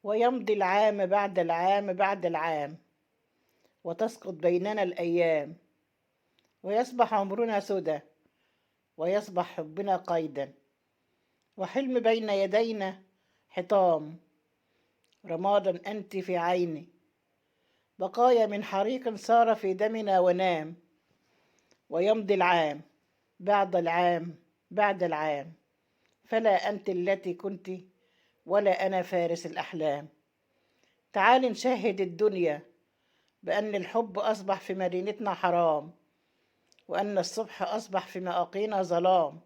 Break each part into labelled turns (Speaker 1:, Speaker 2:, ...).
Speaker 1: ويمضي العام بعد العام بعد العام، وتسقط بيننا الأيام، ويصبح عمرنا سدى، ويصبح حبنا قيدا، وحلم بين يدينا حطام، رمادا أنت في عيني، بقايا من حريق صار في دمنا ونام. ويمضي العام بعد العام بعد العام، فلا أنت التي كنت، ولا أنا فارس الأحلام. تعال نشهد الدنيا بأن الحب أصبح في مدينتنا حرام، وأن الصبح أصبح في مآقينا ظلام،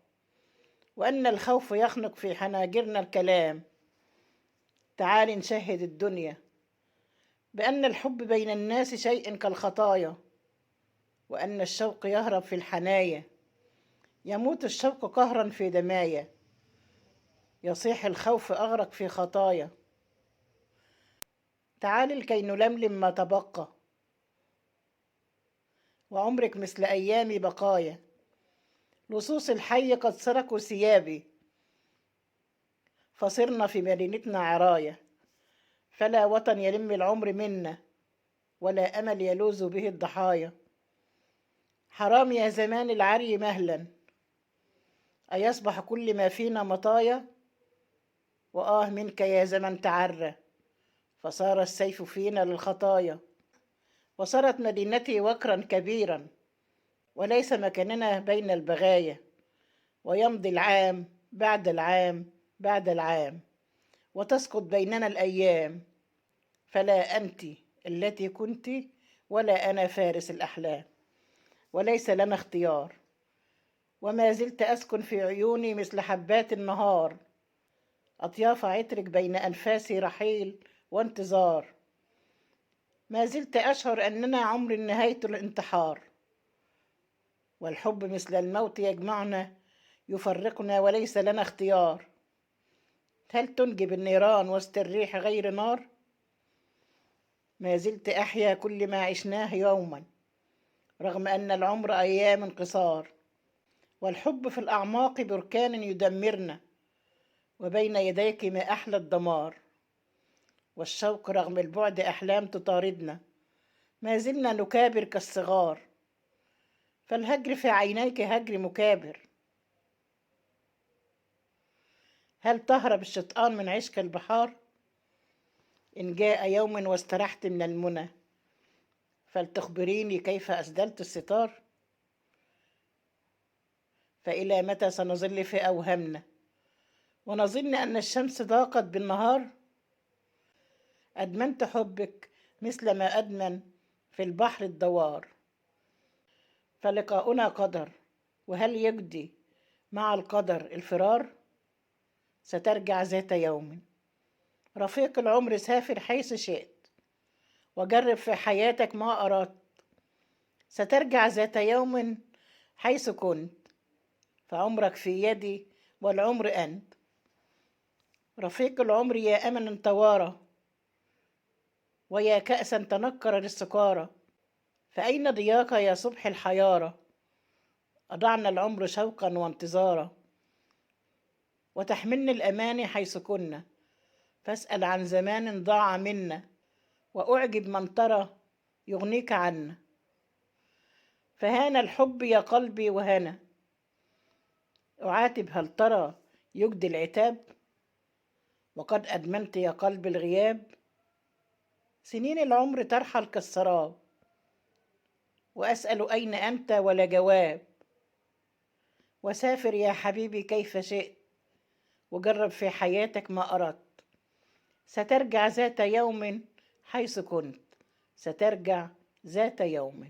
Speaker 1: وأن الخوف يخنق في حناجرنا الكلام. تعال نشهد الدنيا بأن الحب بين الناس شيء كالخطايا، وأن الشوق يهرب في الحنايا، يموت الشوق قهرا في دمايا، يصيح الخوف أغرق في خطايا. تعال لكي نلملم ما تبقى، وعمرك مثل أيامي بقايا، لصوص الحي قد سرقوا ثيابي، فصرنا في مدينتنا عرايا، فلا وطن يلم العمر منا، ولا أمل يلوذ به الضحايا. حرام يا زمان العري مهلا، أيصبح كل ما فينا مطايا، وآه منك يا زمن تعرى، فصار السيف فينا للخطايا، وصارت مدينتي وكرا كبيرا، وليس مكاننا بين البغايا. ويمضي العام بعد العام بعد العام، وتسقط بيننا الأيام، فلا أنت التي كنت، ولا أنا فارس الأحلام. وليس لنا اختيار، وما زلت أسكن في عيوني مثل حبات النهار، أطياف عطرك بين أنفاسي رحيل وانتظار. ما زلت أشعر أننا عمر نهاية الانتحار، والحب مثل الموت يجمعنا يفرقنا، وليس لنا اختيار. هل تنجب النيران وسط الريح غير نار؟ ما زلت أحيا كل ما عشناه يوما، رغم أن العمر أيام قصار، والحب في الأعماق بركان يدمرنا، وبين يديك ما أحلى الدمار. والشوق رغم البعد أحلام تطاردنا، ما زلنا نكابر كالصغار، فالهجر في عينيك هجر مكابر. هل تهرب الشيطان من عشق البحار؟ إن جاء يوم واسترحت من المنى، فلتخبريني كيف أسدلت الستار. فإلى متى سنظل في أوهامنا، ونظن أن الشمس ضاقت بالنهار؟ أدمنت حبك مثل ما أدمن في البحر الدوار، فلقاؤنا قدر، وهل يجدي مع القدر الفرار؟ سترجع ذات يوم، رفيق العمر سافر حيث شئت، وجرب في حياتك ما أردت. سترجع ذات يوم حيث كنت، فعمرك في يدي والعمر أنت. رفيق العمر يا أمنا توارى، ويا كأسا تنكر للسكارى، فأين ضياك يا صبح الحيارى؟ أضعنا العمر شوقا وانتظارا، وتحملني الأماني حيث كنا، فاسأل عن زمان ضاع منا، وأعجب من ترى يغنيك عنا. فهان الحب يا قلبي وهنا، أعاتب هل ترى يجدي العتاب؟ وقد أدمنت يا قلب الغياب، سنين العمر ترحل كالسراب، وأسأل أين أنت ولا جواب. وسافر يا حبيبي كيف شئت، وجرب في حياتك ما أردت. سترجع ذات يوم حيث كنت، سترجع ذات يوم.